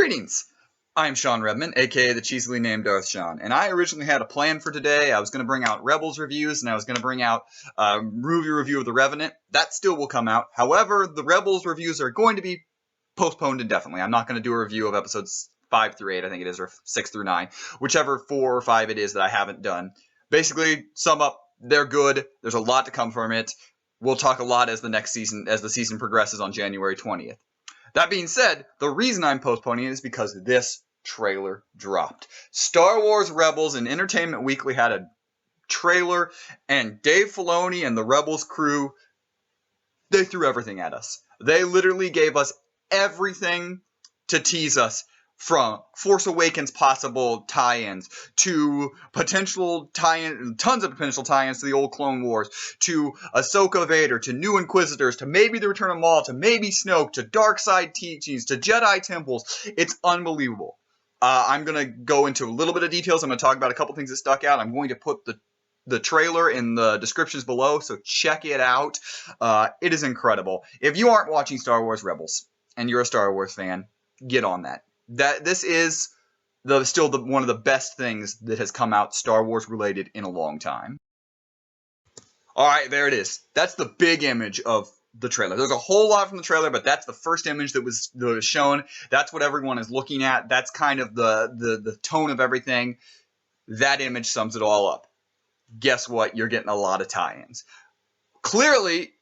Greetings! I'm Shawn Redman, aka the cheesily named Darth Shawn, and I originally had a plan for today. I was going to bring out Rebels reviews, and I was going to bring out a movie review of The Revenant. That still will come out. However, the Rebels reviews are going to be postponed indefinitely. I'm not going to do a review of episodes 5 through 8, I think it is, or 6 through 9, whichever 4 or 5 it is that I haven't done. Basically, sum up, they're good. There's a lot to come from it. We'll talk a lot as the season progresses on January 20th. That being said, the reason I'm postponing it is because this trailer dropped. Star Wars Rebels and Entertainment Weekly had a trailer, and Dave Filoni and the Rebels crew, they threw everything at us. They literally gave us everything to tease us, from Force Awakens possible tie-ins to potential tie-in, tons of potential tie-ins to the old Clone Wars, to Ahsoka Vader, to new Inquisitors, to maybe the return of Maul, to maybe Snoke, to dark side teachings, to Jedi temples. It's unbelievable. I'm going to go into a little bit of details. I'm going to talk about a couple things that stuck out. I'm going to put the trailer in the descriptions below, so check it out. It is incredible. If you aren't watching Star Wars Rebels and you're a Star Wars fan, get on that. This is still one of the best things that has come out Star Wars related in a long time. All right, there it is. That's the big image of the trailer. There's a whole lot from the trailer, but that's the first image that was shown. That's what everyone is looking at. That's kind of the tone of everything. That image sums it all up. Guess what? You're getting a lot of tie-ins. Clearly,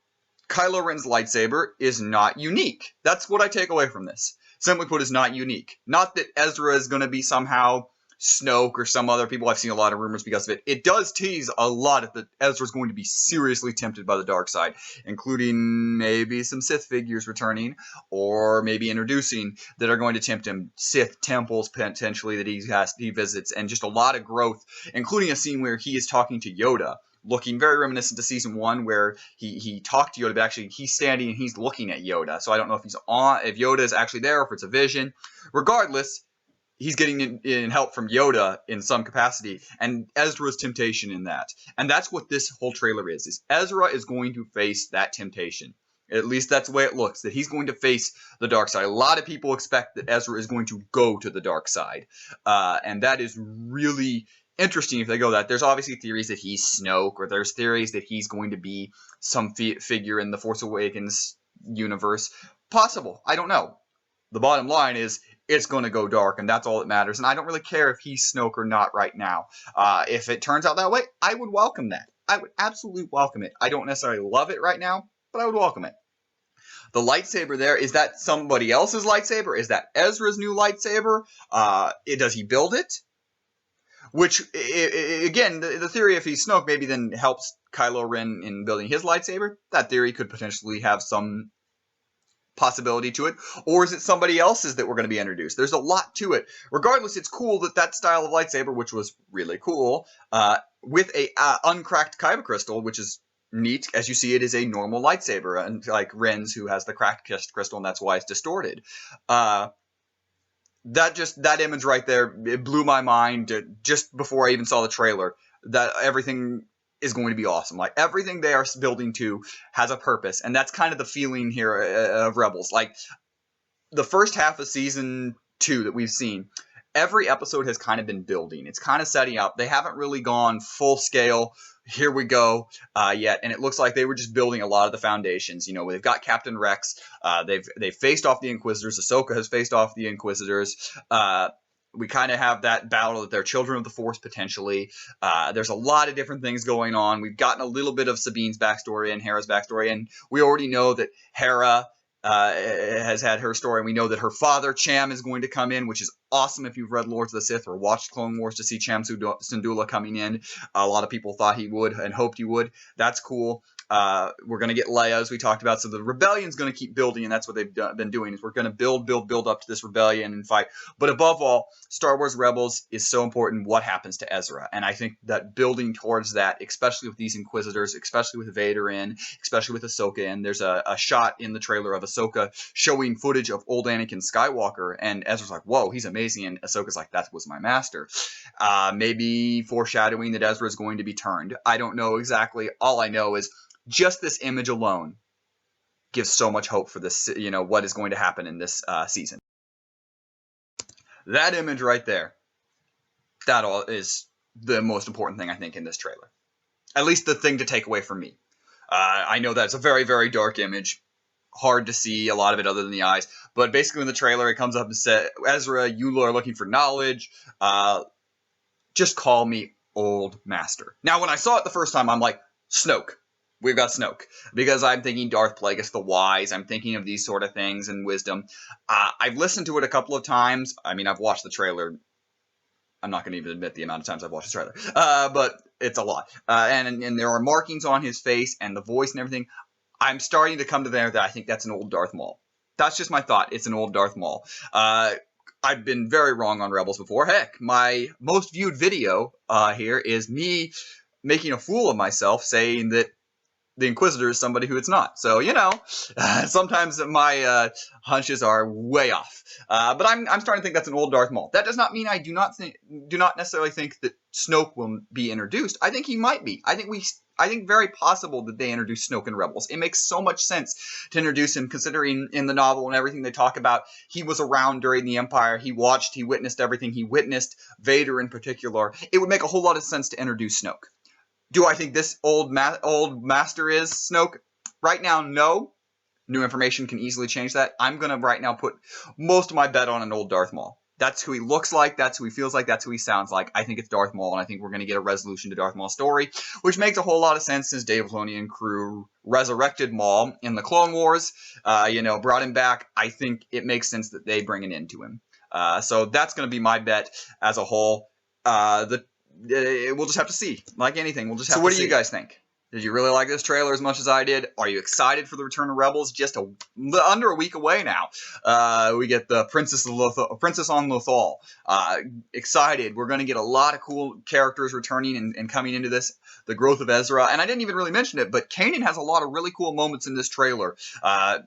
Kylo Ren's lightsaber is not unique. That's what I take away from this. Simply put, is not unique. Not that Ezra is going to be somehow Snoke or some other people. I've seen a lot of rumors because of it. It does tease a lot that Ezra's going to be seriously tempted by the dark side, including maybe some Sith figures returning, or maybe introducing that are going to tempt him. Sith temples potentially that he visits, and just a lot of growth, including a scene where he is talking to Yoda, looking very reminiscent to season 1, where he talked to Yoda, but actually he's standing and he's looking at Yoda. So I don't know if Yoda is actually there, or if it's a vision. Regardless, he's getting in help from Yoda in some capacity, and Ezra's temptation in that. And that's what this whole trailer is Ezra is going to face that temptation. At least that's the way it looks, that he's going to face the dark side. A lot of people expect that Ezra is going to go to the dark side. And that is really interesting if they go that. There's obviously theories that he's Snoke, or there's theories that he's going to be some figure in the Force Awakens universe. Possible. I don't know. The bottom line is it's going to go dark, and that's all that matters. And I don't really care if he's Snoke or not right now. If it turns out that way, I would welcome that. I would absolutely welcome it. I don't necessarily love it right now, but I would welcome it. The lightsaber there, is that somebody else's lightsaber? Is that Ezra's new lightsaber? Does he build it? Which, again, the theory, if he's Snoke, maybe then helps Kylo Ren in building his lightsaber. That theory could potentially have some possibility to it. Or is it somebody else's that we're going to be introduced? There's a lot to it. Regardless, it's cool that style of lightsaber, which was really cool, with a uncracked kyber crystal, which is neat. As you see, it is a normal lightsaber, unlike Ren's, who has the cracked crystal, and that's why it's distorted. That image right there, it blew my mind just before I even saw the trailer. That everything is going to be awesome. Like, everything they are building to has a purpose, and that's kind of the feeling here of Rebels. Like, the first half of season 2 that we've seen, every episode has kind of been building. It's kind of setting up. They haven't really gone full scale, here we go, yet, and it looks like they were just building a lot of the foundations. You know, they've got Captain Rex, they've faced off the Inquisitors, Ahsoka has faced off the Inquisitors, we kind of have that battle that they're children of the Force, potentially. There's a lot of different things going on. We've gotten a little bit of Sabine's backstory and Hera's backstory, and we already know that Hera has had her story, and we know that her father, Cham, is going to come in, which is awesome if you've read Lords of the Sith or watched Clone Wars to see Cham Syndulla coming in. A lot of people thought he would and hoped he would. That's cool. We're going to get Leia, as we talked about. So the rebellion's going to keep building, and that's what they've been doing. Is we're going to build up to this rebellion and fight. But above all, Star Wars Rebels is so important. What happens to Ezra? And I think that building towards that, especially with these Inquisitors, especially with Vader in, especially with Ahsoka in. There's a shot in the trailer of Ahsoka showing footage of old Anakin Skywalker, and Ezra's like, "Whoa, he's amazing," and Ahsoka's like, "That was my master." Maybe foreshadowing that Ezra is going to be turned. I don't know exactly. All I know is just this image alone gives so much hope for this, what is going to happen in this season. That image right there, that all is the most important thing I think in this trailer. At least the thing to take away from me. I know that's a very, very dark image. Hard to see a lot of it other than the eyes. But basically in the trailer, it comes up and says, Ezra, you are looking for knowledge. Just call me Old Master. Now, when I saw it the first time, I'm like, Snoke. We've got Snoke. Because I'm thinking Darth Plagueis the Wise. I'm thinking of these sort of things and wisdom. I've listened to it a couple of times. I mean, I've watched the trailer. I'm not going to even admit the amount of times I've watched the trailer. But it's a lot. And there are markings on his face and the voice and everything. I'm starting to come to there that I think that's an old Darth Maul. That's just my thought. It's an old Darth Maul. I've been very wrong on Rebels before. Heck, my most viewed video here is me making a fool of myself saying that the Inquisitor is somebody who it's not. So, you know, sometimes my hunches are way off. But I'm starting to think that's an old Darth Maul. That does not mean I do not necessarily think that Snoke will be introduced. I think he might be. I think very possible that they introduce Snoke in Rebels. It makes so much sense to introduce him, considering in the novel and everything they talk about, he was around during the Empire. He witnessed everything. He witnessed Vader in particular. It would make a whole lot of sense to introduce Snoke. Do I think this old master is Snoke? Right now, no. New information can easily change that. I'm going to right now put most of my bet on an old Darth Maul. That's who he looks like. That's who he feels like. That's who he sounds like. I think it's Darth Maul, and I think we're going to get a resolution to Darth Maul's story, which makes a whole lot of sense since Dave Filoni and crew resurrected Maul in the Clone Wars, brought him back. I think it makes sense that they bring an end to him. So that's going to be my bet as a whole. We'll just have to see. Like anything, we'll just have to see. So what do you guys think? Did you really like this trailer as much as I did? Are you excited for the return of Rebels? Just under a week away now. We get the Princess on Lothal. Excited. We're going to get a lot of cool characters returning and coming into this. The growth of Ezra. And I didn't even really mention it, but Kanan has a lot of really cool moments in this trailer.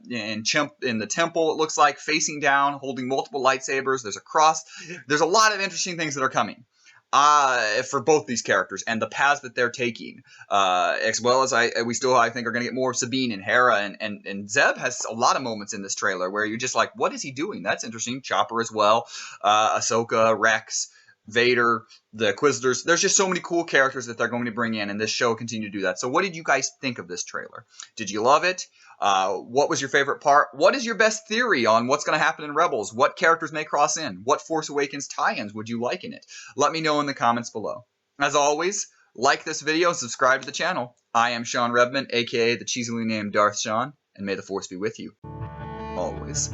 In the temple, it looks like, facing down, holding multiple lightsabers. There's a cross. There's a lot of interesting things that are coming. For both these characters and the paths that they're taking, as well as I think are going to get more of Sabine and Hera, and Zeb has a lot of moments in this trailer where you're just like, what is he doing? That's interesting. Chopper as well, Ahsoka, Rex, Vader, the Inquisitors. There's just so many cool characters that they're going to bring in, and this show will continue to do that. So what did you guys think of this trailer? Did you love it? What was your favorite part? What is your best theory on what's going to happen in Rebels? What characters may cross in? What Force Awakens tie-ins would you like in it? Let me know in the comments below. As always, like this video and subscribe to the channel. I am Shawn Redman, aka the cheesily named Darth Shawn, and may the Force be with you always.